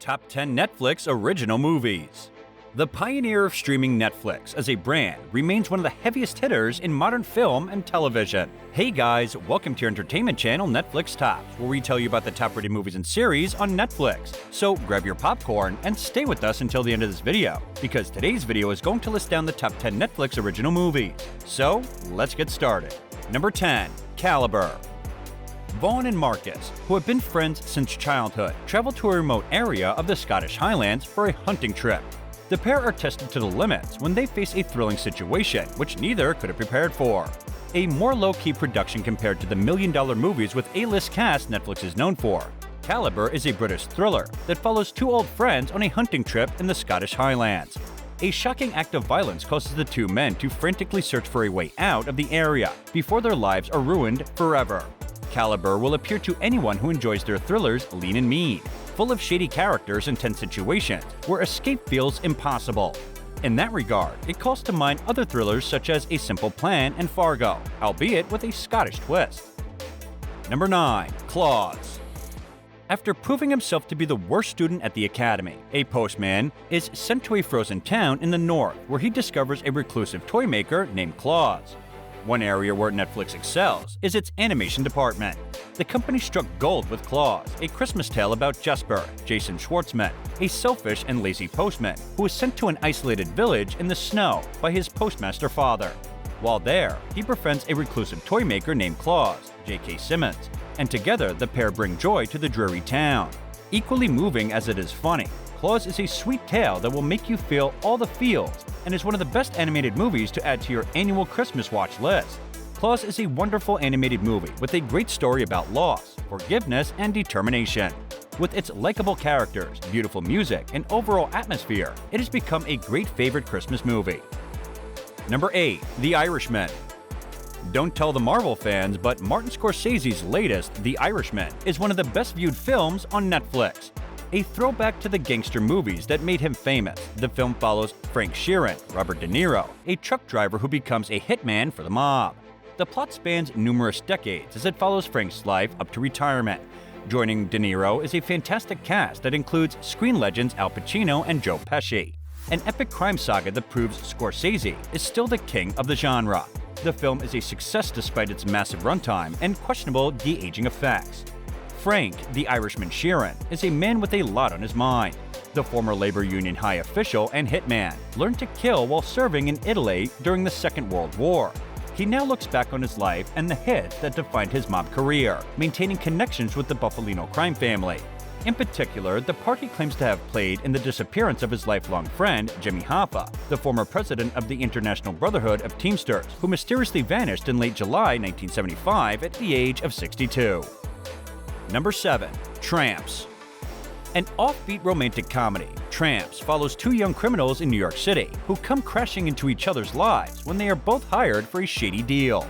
Top 10 Netflix Original Movies. The pioneer of streaming Netflix as a brand remains one of the heaviest hitters in modern film and television. Hey guys, welcome to your entertainment channel Netflix Tops, where we tell you about the top-rated movies and series on Netflix. So grab your popcorn and stay with us until the end of this video, because today's video is going to list down the top 10 Netflix original movies. So let's get started. Number 10. Caliber. Vaughn and Marcus, who have been friends since childhood, travel to a remote area of the Scottish Highlands for a hunting trip. The pair are tested to the limits when they face a thrilling situation which neither could have prepared for. A more low-key production compared to the million-dollar movies with A-list cast Netflix is known for, Caliber is a British thriller that follows two old friends on a hunting trip in the Scottish Highlands. A shocking act of violence causes the two men to frantically search for a way out of the area before their lives are ruined forever. Caliber will appeal to anyone who enjoys their thrillers lean and mean, full of shady characters and tense situations where escape feels impossible. In that regard, it calls to mind other thrillers such as A Simple Plan and Fargo, albeit with a Scottish twist. Number 9. Claws. After proving himself to be the worst student at the academy, a postman is sent to a frozen town in the north where he discovers a reclusive toy maker named Claus. One area where Netflix excels is its animation department. The company struck gold with Claus, a Christmas tale about Jesper, Jason Schwartzman, a selfish and lazy postman who is sent to an isolated village in the snow by his postmaster father. While there, he befriends a reclusive toy maker named Claus, J.K. Simmons, and together the pair bring joy to the dreary town. Equally moving as it is funny, Claus is a sweet tale that will make you feel all the feels and is one of the best animated movies to add to your annual Christmas watch list. Claus is a wonderful animated movie with a great story about loss, forgiveness, and determination. With its likable characters, beautiful music, and overall atmosphere, it has become a great favorite Christmas movie. Number 8. The Irishman. Don't tell the Marvel fans, but Martin Scorsese's latest, The Irishman, is one of the best viewed films on Netflix. A throwback to the gangster movies that made him famous, the film follows Frank Sheeran, Robert De Niro, a truck driver who becomes a hitman for the mob. The plot spans numerous decades as it follows Frank's life up to retirement. Joining De Niro is a fantastic cast that includes screen legends Al Pacino and Joe Pesci. An epic crime saga that proves Scorsese is still the king of the genre. The film is a success despite its massive runtime and questionable de-aging effects. Frank, the Irishman Sheeran, is a man with a lot on his mind. The former labor union high official and hitman learned to kill while serving in Italy during the Second World War. He now looks back on his life and the hits that defined his mob career, maintaining connections with the Buffalino crime family. In particular, the part he claims to have played in the disappearance of his lifelong friend, Jimmy Hoffa, the former president of the International Brotherhood of Teamsters, who mysteriously vanished in late July 1975 at the age of 62. Number 7. Tramps. An offbeat romantic comedy, Tramps follows two young criminals in New York City who come crashing into each other's lives when they are both hired for a shady deal.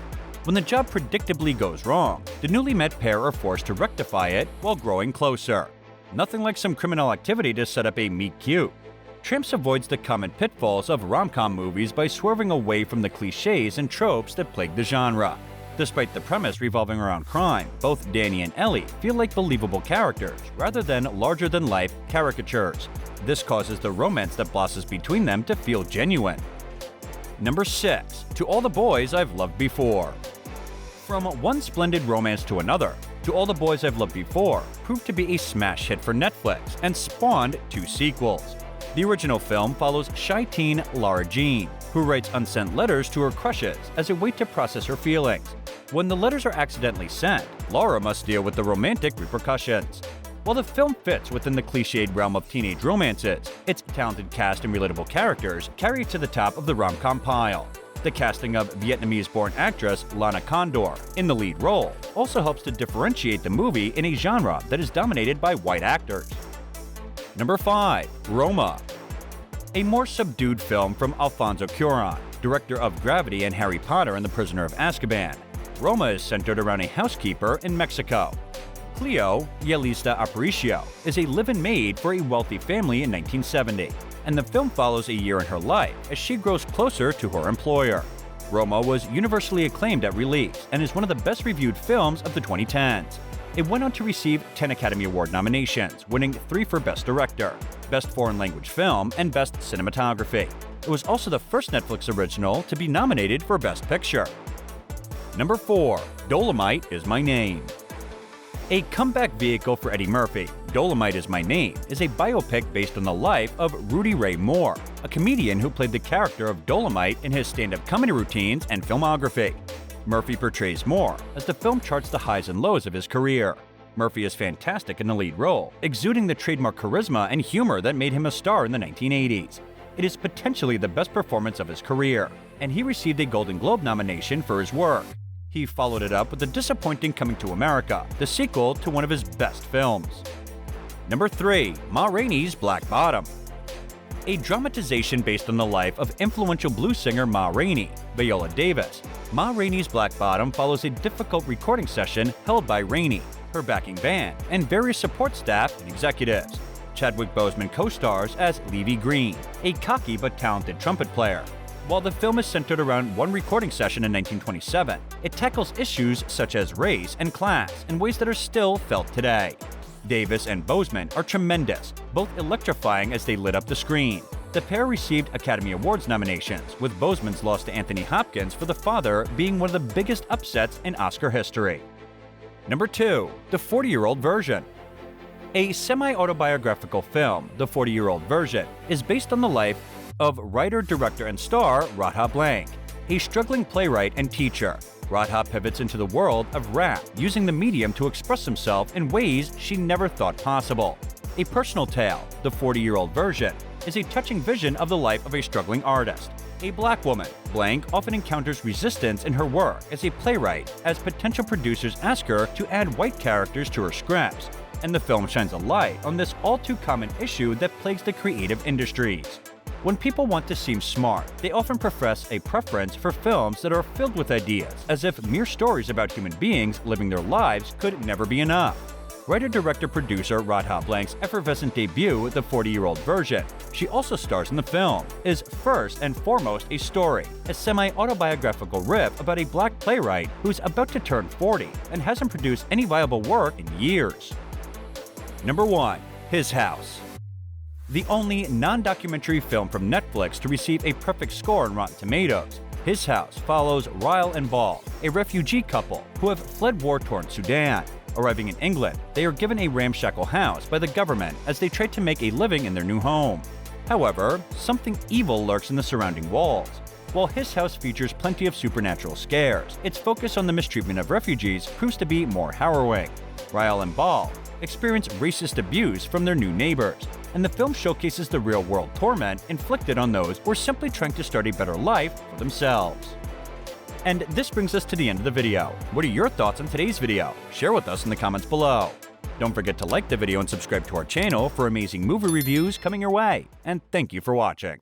When the job predictably goes wrong, the newly met pair are forced to rectify it while growing closer. Nothing like some criminal activity to set up a meet-cute. Tramps avoids the common pitfalls of rom-com movies by swerving away from the clichés and tropes that plague the genre. Despite the premise revolving around crime, both Danny and Ellie feel like believable characters rather than larger-than-life caricatures. This causes the romance that blossoms between them to feel genuine. Number 6. To All the Boys I've Loved Before. From one splendid romance to another, To All the Boys I've Loved Before proved to be a smash hit for Netflix and spawned 2 sequels. The original film follows shy teen Lara Jean, who writes unsent letters to her crushes as a way to process her feelings. When the letters are accidentally sent, Laura must deal with the romantic repercussions. While the film fits within the cliched realm of teenage romances, its talented cast and relatable characters carry it to the top of the rom-com pile. The casting of Vietnamese-born actress Lana Condor in the lead role also helps to differentiate the movie in a genre that is dominated by white actors. Number 5. Roma. A more subdued film from Alfonso Cuarón, director of Gravity and Harry Potter and the Prisoner of Azkaban. Roma is centered around a housekeeper in Mexico. Cleo, Yelista Aparicio, is a live-in maid for a wealthy family in 1970, and the film follows a year in her life as she grows closer to her employer. Roma was universally acclaimed at release and is one of the best reviewed films of the 2010s. It went on to receive 10 Academy Award nominations, winning 3 for Best Director, Best Foreign Language Film, and Best Cinematography. It was also the first Netflix original to be nominated for Best Picture. Number 4. Dolomite Is My Name. A comeback vehicle for Eddie Murphy, Dolomite Is My Name is a biopic based on the life of Rudy Ray Moore, a comedian who played the character of Dolomite in his stand-up comedy routines and filmography. Murphy portrays Moore as the film charts the highs and lows of his career. Murphy is fantastic in the lead role, exuding the trademark charisma and humor that made him a star in the 1980s. It is potentially the best performance of his career, and he received a Golden Globe nomination for his work. He followed it up with the disappointing Coming to America, the sequel to one of his best films. Number 3. Ma Rainey's Black Bottom. A dramatization based on the life of influential blues singer Ma Rainey, Viola Davis. Ma Rainey's Black Bottom follows a difficult recording session held by Rainey, her backing band, and various support staff and executives. Chadwick Boseman co-stars as Levy Green, a cocky but talented trumpet player. While the film is centered around one recording session in 1927, it tackles issues such as race and class in ways that are still felt today. Davis and Boseman are tremendous, both electrifying as they lit up the screen. The pair received Academy Awards nominations, with Boseman's loss to Anthony Hopkins for The Father being one of the biggest upsets in Oscar history. Number 2. The 40-Year-Old Version. A semi-autobiographical film, The 40-Year-Old Version, is based on the life of writer, director, and star Radha Blank, a struggling playwright and teacher. Radha pivots into the world of rap, using the medium to express himself in ways she never thought possible. A personal tale, The 40-Year-Old Version, is a touching vision of the life of a struggling artist. A black woman, Blank often encounters resistance in her work as a playwright, as potential producers ask her to add white characters to her scripts, and the film shines a light on this all-too-common issue that plagues the creative industries. When people want to seem smart, they often profess a preference for films that are filled with ideas, as if mere stories about human beings living their lives could never be enough. Writer-director-producer Radha Blank's effervescent debut, The 40-Year-Old Version, she also stars in the film, is first and foremost a story, a semi-autobiographical riff about a black playwright who's about to turn 40 and hasn't produced any viable work in years. Number 1. His House. The only non-documentary film from Netflix to receive a perfect score on Rotten Tomatoes, His House follows Ryle and Ball, a refugee couple who have fled war-torn Sudan. Arriving in England, they are given a ramshackle house by the government as they try to make a living in their new home. However, something evil lurks in the surrounding walls. While His House features plenty of supernatural scares, its focus on the mistreatment of refugees proves to be more harrowing. Ryle and Ball experience racist abuse from their new neighbors, and the film showcases the real-world torment inflicted on those who are simply trying to start a better life for themselves. And this brings us to the end of the video. What are your thoughts on today's video? Share with us in the comments below. Don't forget to like the video and subscribe to our channel for amazing movie reviews coming your way. And thank you for watching.